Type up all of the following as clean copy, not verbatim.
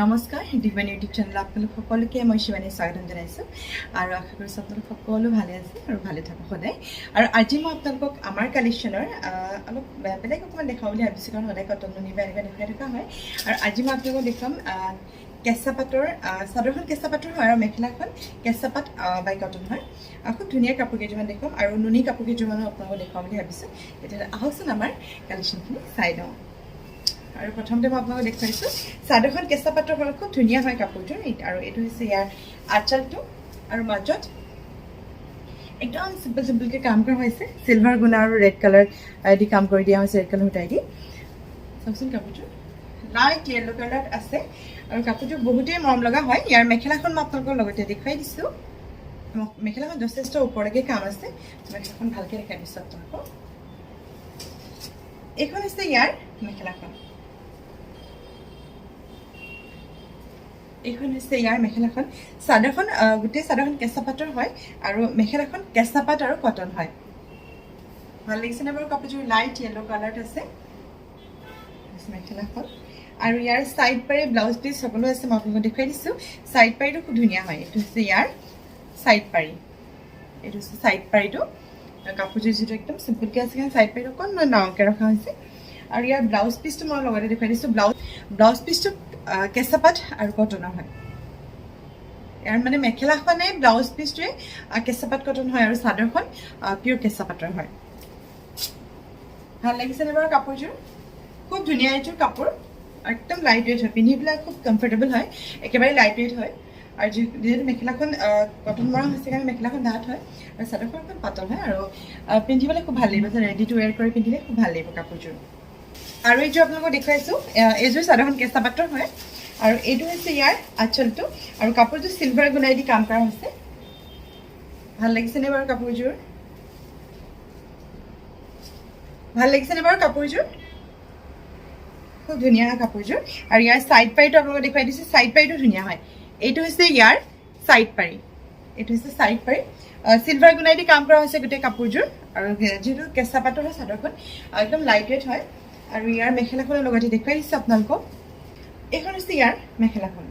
নমস্কাৰ divine YouTube channel আপোনালোক সকলোকে মই শিৱানী স্বাগতম জনাইছোঁ আৰু আশা কৰিছোঁ আপোনালোক সকলো ভালে আছে আৰু ভালে থাকক সদায়। আৰু আজি মই আপোনালোকক আমাৰ কালেকশ্যনৰ অলপ বেলেগ অকণমান দেখাওঁ বুলি ভাবিছোঁ, কাৰণ সদায় কটন নুনি বা এনেকৈ দেখাই থকা হয়। আৰু আজি মই আপোনালোকক দেখুৱাম কেঁচা পাটৰ চাদৰখন কেঁচা পাটৰ হয় আৰু মেখেলাখন কেঁচা পাট বাই কটন হয়। খুব ধুনীয়া কাপোৰ কেইযোৰমান দেখুৱাম আৰু নুনি কাপোৰ কেইযোৰমানো আপোনালোকক দেখুৱাম বুলি ভাবিছোঁ। তেতিয়াহ'লে আহকচোন আমাৰ কালেকশ্যনখিনি চাই লওঁ। আৰু প্ৰথমতে মই আপোনালোকক দেখুৱাইছোঁ চাদৰখন কেঁচা পাটৰ হয়, খুব ধুনীয়া হয় কাপোৰযোৰ। আৰু এইটো হৈছে ইয়াৰ আঁচলটো আৰু মাজত একদম চিম্পলকৈ কাম কৰা হৈছে, চিলভাৰ গুণা আৰু ৰেড কালাৰ দি কাম কৰি দিয়া হৈছে, ৰেড কালাৰ সূতাই দি। চাওকচোন কাপোৰযোৰ লাইট য়েল্লো কালাৰত আছে আৰু কাপোৰযোৰ বহুতেই মৰম লগা হয়। ইয়াৰ মেখেলাখন মই আপোনালোকৰ লগতে দেখুৱাই দিছোঁ। মেখেলাখন যথেষ্ট ওপৰলৈকে কাম আছে, মেখেলাখন ভালকৈ দেখাই দিছোঁ আপোনালোকক। এইখন হৈছে ইয়াৰ মেখেলাখন, এইখন হৈছে ইয়াৰ মেখেলাখন। চাদৰখন গোটেই চাদৰখন কেঁচা পাটৰ হয় আৰু মেখেলাখন কেঁচা পাট আৰু কটন হয়। ভাল লাগিছেনে বাৰু? কাপোৰযোৰ লাইট য়েল্লো কালাৰত আছে মেখেলাখন। আৰু ইয়াৰ ছাইড পাৰি ব্লাউজ পিচ সকলো আছে, মই আপোনালোকক দেখুৱাই দিছোঁ। ছাইড পাৰিটো খুব ধুনীয়া হয়। এইটো হৈছে ইয়াৰ ছাইড পাৰি, এইটো হৈছে ছাইড পাৰিটো। কাপোৰযোৰ যিটো একদম চিম্পলকৈ আছে কাৰণে ছাইড পাৰিটো অকণমান ডাঙৰকৈ ৰখা হৈছে। আৰু ইয়াৰ ব্লাউজ পিচটো মই লগতে দেখুৱাই দিছোঁ। ব্লাউজ পিচটো কেঁচা পাট আৰু কটনৰ হয়। ইয়াৰ মানে মেখেলাখনে ব্লাউজ পিচটোৱে কেঁচা পাট কটন হয় আৰু চাদৰখন পিয়'ৰ কেঁচা পাটৰ হয়। ভাল লাগিছেনে বাৰু কাপোৰযোৰ? খুব ধুনীয়া এইযোৰ কাপোৰ, একদম লাইট ৱেইট হয়, পিন্ধি পেলাই খুব কমফৰ্টেবল হয়, একেবাৰে লাইট ৱেইট হয়। আৰু যিহেতু মেখেলাখন কটন মৰা হৈছে কাৰণে মেখেলাখন ডাঠ হয় আৰু চাদৰখন অকণ পাতল হয় আৰু পিন্ধিবলৈ খুব ভাল লাগিব, ৰেডি টু ৱেৰ কৰি পিন্ধিলে খুব ভাল লাগিব কাপোৰযোৰ। আৰু এইযোৰ আপোনালোকক দেখুৱাইছোঁ, এইযোৰ চাদৰখন কেঁচা পাটৰ হয় আৰু এইটো হৈছে ইয়াৰ আঁচলটো। আৰু কাপোৰযোৰ চিলভাৰ গুণাই দি কাম কৰা হৈছে। ভাল লাগিছেনে বাৰু কাপোৰযোৰ? ভাল লাগিছেনে বাৰু কাপোৰযোৰ? খুব ধুনীয়া হয় কাপোৰযোৰ। আৰু ইয়াৰ ছাইড পাৰিটো আপোনালোকক দেখুৱাই দিছোঁ, ছাইড পাৰিটো ধুনীয়া হয়। এইটো হৈছে ইয়াৰ ছাইড পাৰি, এইটো হৈছে ছাইড পাৰি। চিলভাৰ গুণাই দি কাম কৰা হৈছে গোটেই কাপোৰযোৰ। আৰু যিহেতু কেঁচা পাটৰ হয় চাদৰখন একদম লাইট ৱেইট হয়। আৰু ইয়াৰ মেখেলাখনৰ লগতে দেখুৱাই দিছোঁ আপোনালোকক। এইখন হৈছে ইয়াৰ মেখেলাখন,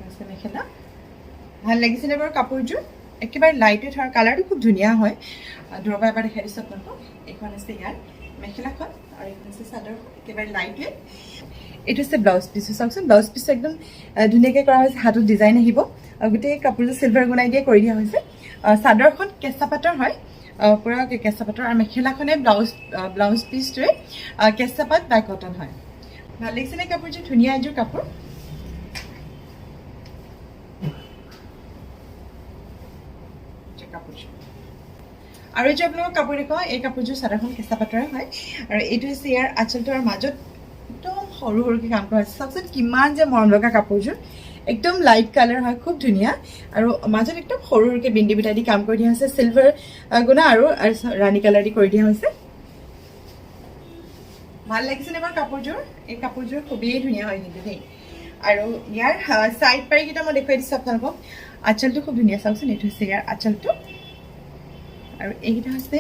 হৈছে মেখেলা। ভাল লাগিছেনে বাৰু কাপোৰযোৰ? একেবাৰে লাইট ৱেইট হয়, কালাৰটো খুব ধুনীয়া হয়। দূৰৰ পৰা এবাৰ দেখাই দিছোঁ আপোনালোকক। এইখন হৈছে ইয়াৰ মেখেলাখন আৰু এইখন হৈছে চাদৰখন, একেবাৰে লাইট ৱেইট। এইটো হৈছে ব্লাউজ পিচটো, চাওকচোন ব্লাউজ পিচটো একদম ধুনীয়াকৈ কৰা হৈছে, হাতত ডিজাইন আহিব আৰু গোটেই কাপোৰযোৰ চিলভাৰ গুণাই দিয়ে কৰি দিয়া হৈছে। চাদৰখন কেঁচা পাটৰ হয়, পূৰা কেঁচা পাটৰ, আৰু মেখেলাখনে ব্লাউজ পিচটোৱে কেঁচা পাট বাই কটন হয়। ভাল লাগিছেনে কাপোৰযোৰ? ধুনীয়া এযোৰ কাপোৰ। আৰু এইযোৰ আপোনালোকক কাপোৰ দেখুৱাওঁ, এই কাপোৰযোৰ চাদৰখন কেঁচা পাটৰে হয় আৰু এইটো হৈছে ইয়াৰ আঁচলটো আৰু মাজত একদম সৰু সৰুকৈ কাম কৰা হৈছে। চাওকচোন কিমান যে মৰম লগা কাপোৰযোৰ, একদম লাইট কালাৰ হয়, খুব ধুনীয়া। আৰু মাজত একদম সৰু সৰুকৈ বিন্দি বিটাই দি কাম কৰি দিয়া হৈছে, চিলভাৰ গুণা আৰু ৰাণী কালাৰ দি কৰি দিয়া হৈছে। ভাল লাগিছেনে বাৰু কাপোৰযোৰ? এই কাপোৰযোৰ খুবেই ধুনীয়া হয় কিন্তু দেই। আৰু ইয়াৰ ছাইড পাৰিকেইটা মই দেখুৱাই দিছোঁ আপোনালোকক। আঁচলটো খুব ধুনীয়া, চাওকচোন এইটো হৈছে ইয়াৰ আঁচলটো আৰু এইকেইটা হৈছে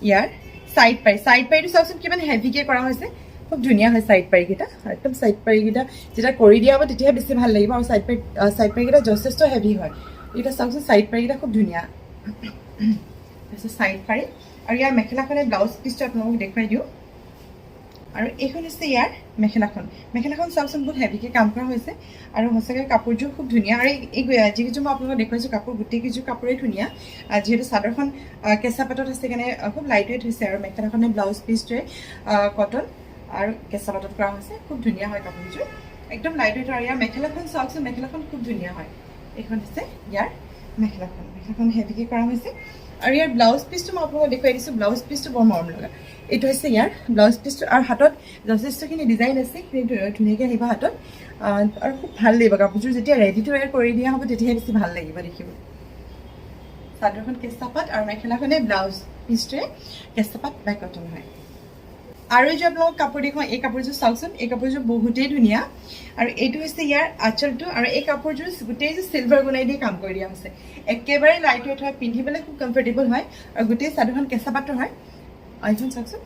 ইয়াৰ ছাইড পাৰি। ছাইড পাৰিটো চাওকচোন কিমান হেভিকৈ কৰা হৈছে, খুব ধুনীয়া হয় ছাইড পাৰিকেইটা। একদম ছাইড পাৰিকেইটা যেতিয়া কৰি দিয়া হ'ব তেতিয়াহে বেছি ভাল লাগিব। আৰু ছাইড পাৰিকেইটা যথেষ্ট হেভি হয়। এইকেইটা চাওকচোন ছাইড পাৰিকেইটা খুব ধুনীয়া। তাৰপিছত ছাইড পাৰি আৰু ইয়াৰ মেখেলাখনে ব্লাউজ পিচটো আপোনালোকক দেখুৱাই দিওঁ। আৰু এইখন হৈছে ইয়াৰ মেখেলাখন। মেখেলাখন চাওকচোন বহুত হেভিকৈ কাম কৰা হৈছে আৰু সঁচাকৈ কাপোৰযোৰ খুব ধুনীয়া। আৰু এই যিকেইযোৰ মই আপোনালোকক দেখুৱাইছোঁ কাপোৰ, গোটেইকেইযোৰ কাপোৰেই ধুনীয়া। যিহেতু চাদৰখন কেঁচা পাটত আছে কাৰণে খুব লাইট ৱেইট হৈছে আৰু মেখেলাখনে ব্লাউজ পিচটোৱে কটন আৰু কেঁচা পাটত কৰা হৈছে। খুব ধুনীয়া হয় কাপোৰযোৰ, একদম লাইট ৱেইট। আৰু ইয়াৰ মেখেলাখন চাওকচোন, মেখেলাখন খুব ধুনীয়া হয়। এইখন হৈছে ইয়াৰ মেখেলাখন, মেখেলাখন হেভিকৈ কৰা হৈছে। আৰু ইয়াৰ ব্লাউজ পিচটো মই আপোনালোকক দেখুৱাই দিছোঁ, ব্লাউজ পিচটো বৰ মৰম লগা। এইটো হৈছে ইয়াৰ ব্লাউজ পিচটো আৰু হাতত যথেষ্টখিনি ডিজাইন আছে, সেইখিনি ধুনীয়াকৈ আহিব হাতত। আৰু খুব ভাল লাগিব কাপোৰযোৰ, যেতিয়া ৰেডি টু ৱেৰ কৰি দিয়া হ'ব তেতিয়াহে বেছি ভাল লাগিব দেখিব। চাদৰখন কেঁচা পাট আৰু মেখেলাখনে ব্লাউজ পিচটোৱে কেঁচা পাট বাই কটন হয়। আৰু এইযোৰ আপোনালোকক কাপোৰ দেখুৱাওঁ, এই কাপোৰযোৰ চাওকচোন, এই কাপোৰযোৰ বহুতেই ধুনীয়া। আৰু এইটো হৈছে ইয়াৰ আঁচলটো আৰু এই কাপোৰযোৰ গোটেইযোৰ চিলভাৰ গুণাই দি কাম কৰি দিয়া হৈছে, একেবাৰে লাইট ৱেইট হয়, পিন্ধিবলৈ খুব কমফৰ্টেবল হয় আৰু গোটেই চাদৰখন কেঁচা পাটৰ হয়। এইখন চাওকচোন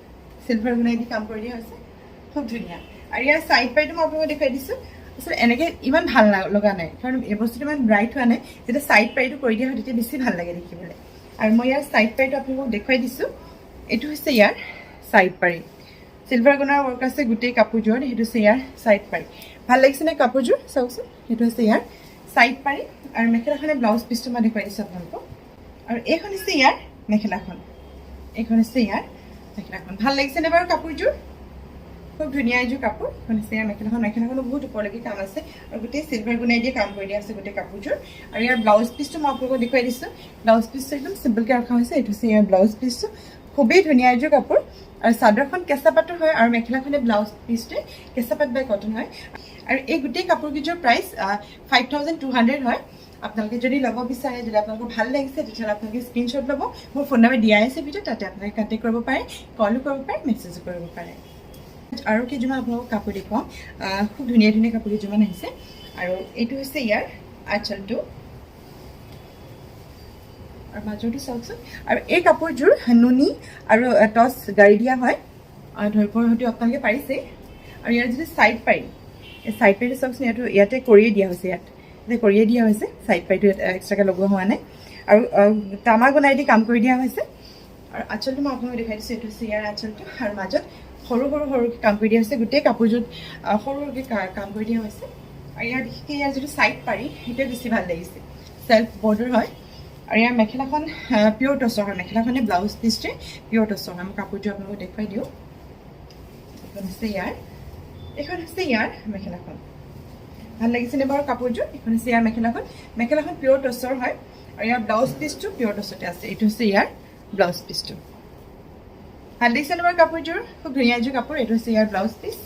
চিলভাৰ গুণাই দি কাম কৰি দিয়া হৈছে, খুব ধুনীয়া। আৰু ইয়াৰ ছাইড পাৰিটো মই আপোনালোকক দেখুৱাই দিছোঁ। তাৰপিছত এনেকৈ ইমান ভাল লগা নাই কাৰণ এই বস্তুটো ইমান ব্ৰাইট হোৱা নাই যেতিয়া ছাইড পাৰিটো কৰি দিয়া হয় তেতিয়া বেছি ভাল লাগে দেখিবলৈ আৰু মই ইয়াৰ ছাইড পাৰিটো আপোনালোকক দেখুৱাই দিছোঁ এইটো হৈছে ইয়াৰ ছাইড পাৰি চিলভাৰ গুণাৰ ৱৰ্ক আছে গোটেই কাপোৰযোৰত সেইটো হৈছে ইয়াৰ ছাইড পাৰি ভাল লাগিছেনে কাপোৰযোৰ চাওকচোন সেইটো হৈছে ইয়াৰ ছাইড পাৰি আৰু মেখেলাখনে ব্লাউজ পিচটো মই দেখুৱাই দিছোঁ আপোনালোকক আৰু এইখন হৈছে ইয়াৰ মেখেলাখন এইখন হৈছে ইয়াৰ মেখেলাখন ভাল লাগিছেনে বাৰু কাপোৰযোৰ খুব ধুনীয়া এযোৰ কাপোৰ এখন হৈছে ইয়াৰ মেখেলাখনো বহুত ওপৰলৈকে কাম আছে আৰু গোটেই চিলভাৰ গুণাই দিয়ে কাম কৰি দিয়া আছে গোটেই কাপোৰযোৰ আৰু ইয়াৰ ব্লাউজ পিচটো মই আপোনালোকক দেখুৱাই দিছোঁ ব্লাউজ পিচটো একদম চিম্পলকৈ ৰখা হৈছে এইটো হৈছে ইয়াৰ ব্লাউজ পিচটো খুবেই ধুনীয়া এযোৰ কাপোৰ আৰু চাদৰখন কেঁচা পাতৰ হয় আৰু মেখেলাখনে ব্লাউজ পিচটোৱে কেঁচা পাত বাই কটন হয় আৰু এই গোটেই কাপোৰকেইযোৰ প্ৰাইচ 5200 হয় আপোনালোকে যদি ল'ব বিচাৰে যদি আপোনালোকৰ ভাল লাগিছে তেতিয়াহ'লে আপোনালোকে স্ক্ৰীনশ্বট ল'ব মোৰ ফোন নম্বৰ দিয়া আছে ভিডিঅ'ত তাতে আপোনালোকে কণ্টেক্ট কৰিব পাৰে কলো কৰিব পাৰে মেছেজো কৰিব পাৰে আৰু কেইযোৰমান আপোনালোকক কাপোৰ দেখুৱাওঁ খুব ধুনীয়া ধুনীয়া কাপোৰ কেইযোৰমান আহিছে আৰু এইটো হৈছে ইয়াৰ আঁচলটো আৰু মাজৰটো চাওকচোন আৰু এই কাপোৰযোৰ নুনি আৰু টচ গাড়ী দিয়া হয় ধৰিবৰ হয়তো আপোনালোকে পাৰিছেই আৰু ইয়াৰ যিটো ছাইড পাৰি এই ছাইড পাৰিটো চাওকচোন ইয়াতে কৰিয়ে দিয়া হৈছে ইয়াতে কৰিয়ে দিয়া হৈছে ছাইড পাৰিটো এক্সট্ৰাকৈ লগোৱা হোৱা নাই আৰু তামা গুণাই দি কাম কৰি দিয়া হৈছে আৰু আঁচলটো মই আপোনালোকক দেখাই দিছোঁ এইটো হৈছে ইয়াৰ আঁচলটো আৰু মাজত সৰু সৰুকৈ কাম কৰি দিয়া হৈছে গোটেই কাপোৰযোৰত সৰু সৰুকৈ কাম কৰি দিয়া হৈছে আৰু ইয়াৰ বিশেষকৈ ইয়াৰ যিটো ছাইড পাৰি সেইটোৱে বেছি ভাল লাগিছে চেল্ফ বৰ্ডাৰ হয় আৰু ইয়াৰ মেখেলাখন পিয়'ৰ টচৰ হয় মেখেলাখনে ব্লাউজ পিচটোৱে পিয়'ৰ টচৰ হয় মই কাপোৰযোৰ আপোনালোকক দেখুৱাই দিওঁ এইখন হৈছে ইয়াৰ মেখেলাখন ভাল লাগিছেনে বাৰু কাপোৰযোৰ এইখন হৈছে ইয়াৰ মেখেলাখন পিয়'ৰ টচৰ হয় আৰু ইয়াৰ ব্লাউজ পিচটো পিয়'ৰ টচতে আছে এইটো হৈছে ইয়াৰ ব্লাউজ পিচটো ভাল লাগিছেনে বাৰু কাপোৰযোৰ খুব ধুনীয়া এযোৰ কাপোৰ এইটো হৈছে ইয়াৰ ব্লাউজ পিচ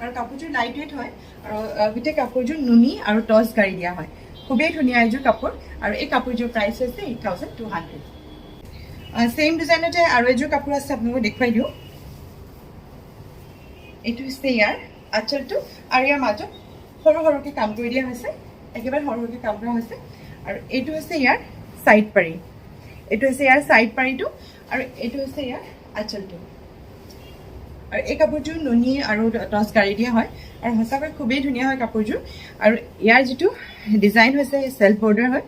আৰু কাপোৰযোৰ লাইট ৱেইট হয় আৰু গোটেই কাপোৰযোৰ নুনি আৰু টচ গাড়ী দিয়া হয় খুবেই ধুনীয়া এযোৰ কাপোৰ আৰু এই কাপোৰযোৰ প্ৰাইচ হৈছে 8200 ছেইম ডিজাইনতে আৰু এযোৰ কাপোৰ আছে আপোনালোকক দেখুৱাই দিওঁ এইটো হৈছে ইয়াৰ আঁচলটো আৰু ইয়াৰ মাজত সৰু সৰুকৈ কাম কৰি দিয়া হৈছে একেবাৰে সৰু সৰুকৈ কাম কৰা হৈছে আৰু এইটো হৈছে ইয়াৰ ছাইড পাৰি এইটো হৈছে ইয়াৰ ছাইড পাৰিটো আৰু এইটো হৈছে ইয়াৰ আঁচলটো আৰু এই কাপোৰযোৰ নুনি আৰু টচ গাড়ী দিয়া হয় আৰু সঁচাকৈ খুবেই ধুনীয়া হয় কাপোৰযোৰ আৰু ইয়াৰ যিটো ডিজাইন হৈছে চেল্ফ বৰ্ডাৰ হয়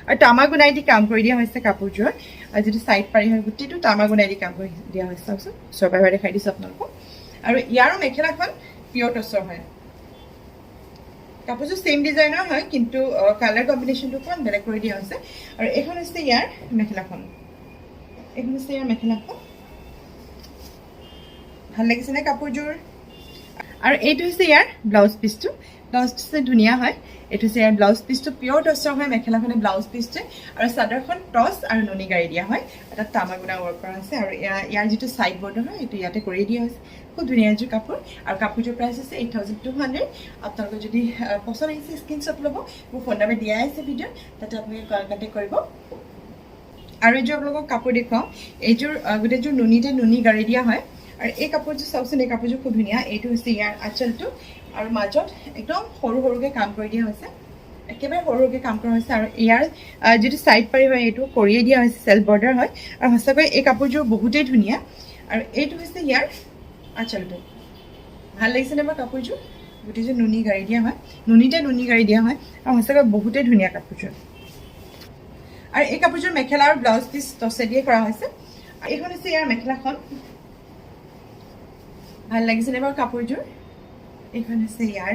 আৰু তামা গুণাই দি কাম কৰি দিয়া হৈছে কাপোৰযোৰত আৰু যিটো ছাইড পাৰি হয় গোটেইটো তামা গুণাই দি কাম কৰি দিয়া হৈছে চাওকচোন ওচৰ পৰা দেখাই দিছোঁ আপোনালোকক আৰু ইয়াৰো মেখেলাখন পিয়'ৰ টচৰ হয় কাপোৰযোৰ ছেইম ডিজাইনৰ হয় কিন্তু কালাৰ কম্বিনেশ্যনটো অকণমান বেলেগ কৰি দিয়া হৈছে আৰু এইখন হৈছে ইয়াৰ মেখেলাখন ভাল লাগিছেনে কাপোৰযোৰ আৰু এইটো হৈছে ইয়াৰ ব্লাউজ পিচটো ধুনীয়া হয় এইটো হৈছে ইয়াৰ ব্লাউজ পিচটো পিয়'ৰ টচৰ হয় মেখেলাখনে ব্লাউজ পিচটোৱে আৰু চাদৰখন টচ আৰু নুনি গাড়ী দিয়া হয় তাত তামা গুণা ৱৰ্ক কৰা হৈছে আৰু ইয়াৰ যিটো ছাইড বৰ্ডাৰ হয় এইটো ইয়াতে কৰি দিয়া হৈছে খুব ধুনীয়া এযোৰ কাপোৰ আৰু কাপোৰযোৰ প্ৰাইচ হৈছে 8200 আপোনালোকৰ যদি পচন্দ আহিছে স্ক্ৰীনশ্বট ল'ব মোৰ ফোন নম্বৰ দিয়া আছে ভিডিঅ'ত তাতে আপোনালোকে কণ্টেক্ট কৰিব আৰু এযোৰ আপোনালোকক কাপোৰ দেখুৱাওঁ এইযোৰ গোটেইযোৰ নুনি গাড়ী দিয়া হয় আৰু এই কাপোৰযোৰ চাওকচোন এই কাপোৰযোৰ খুব ধুনীয়া এইটো হৈছে ইয়াৰ আঁচলটো আৰু মাজত একদম সৰু সৰুকৈ কাম কৰি দিয়া হৈছে একেবাৰে সৰু সৰুকৈ কাম কৰা হৈছে আৰু ইয়াৰ যিটো ছাইড পাৰি হয় এইটো কৰিয়ে দিয়া হৈছে চেল্ফ বৰ্ডাৰ হয় আৰু সঁচাকৈ এই কাপোৰযোৰ বহুতেই ধুনীয়া আৰু এইটো হৈছে ইয়াৰ আঁচলটো ভাল লাগিছেনে বাৰু কাপোৰযোৰ গোটেইযোৰ নুনি গাড়ী দিয়া হয় নুনি গাড়ী দিয়া হয় আৰু সঁচাকৈ বহুতেই ধুনীয়া কাপোৰযোৰ আৰু এই কাপোৰযোৰ মেখেলা আৰু ব্লাউজ পিচ টচে দিয়ে কৰা হৈছে এইখন হৈছে ইয়াৰ মেখেলাখন ভাল লাগিছেনে বাৰু কাপোৰযোৰ এইখন হৈছে ইয়াৰ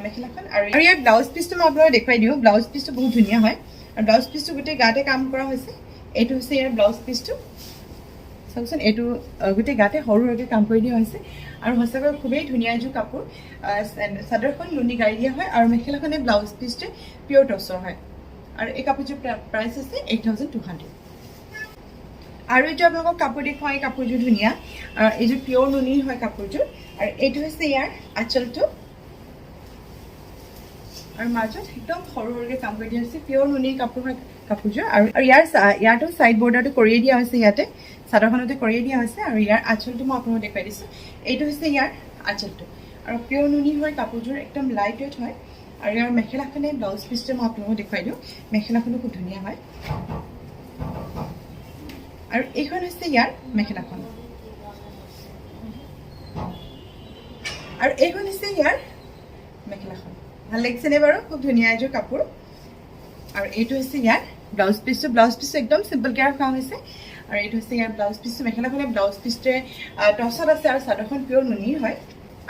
মেখেলাখন আৰু ইয়াৰ ব্লাউজ পিচটো মই আপোনালোকক দেখুৱাই দিওঁ ব্লাউজ পিচটো বহুত ধুনীয়া হয় আৰু ব্লাউজ পিচটো গোটেই গাতে কাম কৰা হৈছে এইটো হৈছে ইয়াৰ ব্লাউজ পিচটো চাওকচোন এইটো গোটেই গাতে সৰু সৰুকৈ কাম কৰি দিয়া হৈছে আৰু সঁচাকৈ খুবেই ধুনীয়া এযোৰ কাপোৰ চাদৰখন নুনি গাড়ী দিয়া হয় আৰু মেখেলাখনে ব্লাউজ পিচটোৱে পিয়'ৰ টচৰ হয় আৰু এই কাপোৰযোৰ প্ৰাইচ হৈছে 8200 আৰু এইযোৰ আপোনালোকক কাপোৰ দেখুৱাওঁ এই কাপোৰযোৰ ধুনীয়া এইযোৰ পিয়'ৰ নুনিৰ হয় কাপোৰযোৰ আৰু এইটো হৈছে ইয়াৰ আঁচলটো আৰু মাজত একদম সৰু সৰুকৈ কাম কৰি দিয়া হৈছে পিয়'ৰ নুনিৰ কাপোৰ হয় কাপোৰযোৰ আৰু ইয়াতো ছাইড বৰ্ডাৰটো কৰিয়ে দিয়া হৈছে ইয়াতে চাদৰখনতে কৰিয়ে দিয়া হৈছে আৰু ইয়াৰ আঁচলটো মই আপোনালোকক দেখুৱাই দিছোঁ এইটো হৈছে ইয়াৰ আঁচলটো আৰু পিয়'ৰ নুনি হয় কাপোৰযোৰ একদম লাইট ৱেইট হয় আৰু ইয়াৰ মেখেলাখনে ব্লাউজ পিচটো মই আপোনালোকক দেখুৱাই দিওঁ মেখেলাখনো খুব ধুনীয়া হয় আৰু এইখন হৈছে ইয়াৰ মেখেলাখন আৰু এইখন হৈছে ইয়াৰ মেখেলাখন ভাল লাগিছেনে বাৰু খুব ধুনীয়া এযোৰ কাপোৰ আৰু এইটো হৈছে ইয়াৰ ব্লাউজ পিচটো একদম চিম্পলকৈ ৰখা হৈছে আৰু এইটো হৈছে ইয়াৰ ব্লাউজ পিচটো মেখেলাখনে ব্লাউজ পিচটোৱে টছত আছে আৰু চাদৰখন পিয়ৰ নুনিৰ হয়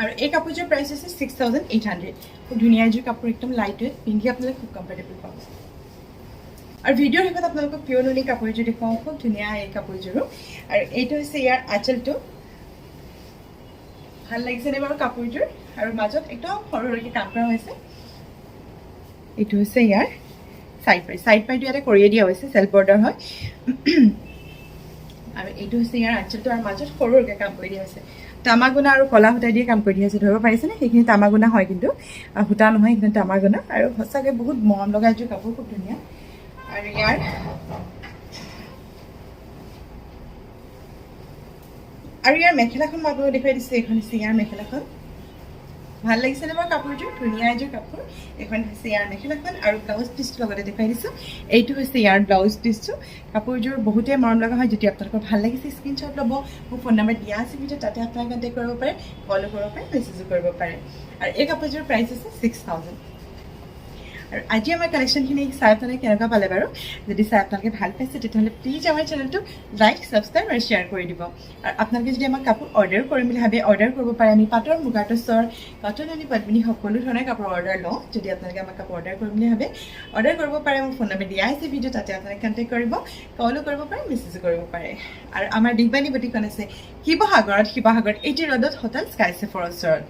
আৰু এই কাপোৰযোৰ প্ৰাইচ হৈছে 6,800 খুব ধুনীয়া এযোৰ কাপোৰ একদম লাইট ৱেইট পিন্ধি আপোনালোকে খুব কমফৰ্টেবল পাব আৰু ভিডিঅ'ৰ শেষত আপোনালোকক পিয়ৰ নুনি কাপোৰযোৰ দেখুৱাওঁ খুব ধুনীয়া এই কাপোৰযোৰো আৰু এইটো হৈছে ইয়াৰ আঁচলটো ভাল লাগিছেনে বাৰু কাপোৰযোৰ আৰু মাজত একদম সৰু সৰুকৈ কাম কৰা হৈছে এইটো হৈছে ইয়াৰ সাইড পাইটো ইয়াতে কৰিয়ে দিয়া হৈছে সেলফ বৰ্ডাৰ হয় আৰু এইটো হৈছে ইয়াৰ আঁচলটো আৰু মাজত সৰু সৰুকৈ কাম কৰি দিয়া হৈছে তামাগুনা আৰু কলা সূতা দিয়ে কাম কৰি দিয়া হৈছে ধৰিব পাৰিছেনে সেইখিনি তামাগুনা হয় কিন্তু সূতা নহয় সেইখিনি তামাগুনা আৰু সঁচাকৈ বহুত মৰম লগা এযোৰ কাপোৰ খুব ধুনীয়া আৰু ইয়াৰ মেখেলাখন মই আপোনালোকক দেখুৱাই দিছোঁ এইখন হৈছে ইয়াৰ মেখেলাখন ভাল লাগিছেনে বাৰু কাপোৰযোৰ ধুনীয়া এযোৰ কাপোৰ এইখন হৈছে ইয়াৰ মেখেলাখন আৰু ব্লাউজ পিচটো লগতে দেখুৱাই দিছোঁ এইটো হৈছে ইয়াৰ ব্লাউজ পিচটো কাপোৰযোৰ বহুতেই মৰম লগা হয় যদি আপোনালোকৰ ভাল লাগিছে স্ক্ৰীনশ্বট ল'ব মোৰ ফোন নম্বৰ দিয়া আছে ভিডিঅ'ত তাতে আপোনালোকে কণ্টেক্ট কৰিব পাৰে কলো কৰিব পাৰে মেছেজো কৰিব পাৰে আৰু এই কাপোৰযোৰ প্ৰাইচ আছে 6,000 আৰু আজি আমাৰ কালেকশ্যনখিনি চাই আপোনালোকে কেনেকুৱা পালে বাৰু যদি চাই আপোনালোকে ভাল পাইছে তেতিয়াহ'লে প্লিজ আমাৰ চেনেলটো লাইক ছাবস্ক্ৰাইব আৰু শ্বেয়াৰ কৰি দিব আৰু আপোনালোকে যদি আমাক কাপোৰ অৰ্ডাৰ কৰিম বুলি ভাবে অৰ্ডাৰ কৰিব পাৰে আমি পাটৰ মুগাৰ টচৰ কটন আনি পদ্মিনী সকলো ধৰণৰ কাপোৰ অৰ্ডাৰ লওঁ যদি আপোনালোকে আমাক কাপোৰ অৰ্ডাৰ কৰিম বুলি ভাবে অৰ্ডাৰ কৰিব পাৰে মোৰ ফোন নম্বৰ দিয়া আছে ভিডিঅ' তাতে আপোনালোকে কণ্টেক্ট কৰিব কলো কৰিব পাৰে মেছেজো কৰিব পাৰে আৰু আমাৰ দিগবাণী বুটিকখন আছে শিৱসাগৰত 80 ৰ'ডত হোটেল স্কাই চেফৰ ওচৰত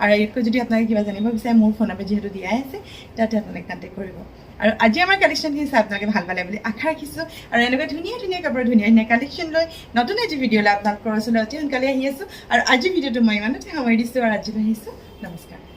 আৰু এইতকৈ যদি আপোনালোকে কিবা জানিব বিচাৰে মোৰ ফোন নম্বৰ যিহেতু দিয়াই আছে তাতে আপোনালোকে কণ্টেক্ট কৰিব আৰু আজি আমাৰ কালেকশ্যনখিনি চাই আপোনালোকে ভাল পালে বুলি আশা ৰাখিছোঁ আৰু এনেকুৱা ধুনীয়া ধুনীয়া কাপোৰ ধুনীয়া ধুনীয়া কালেকশ্যন লৈ নতুন এটি ভিডিঅ' লৈ আপোনালোকৰ ওচৰলৈ অতি সোনকালে আহি আছোঁ আৰু আজি ভিডিঅ'টো মই ইমানতে সামৰি দিছোঁ আৰু আজি আহিছোঁ নমস্কাৰ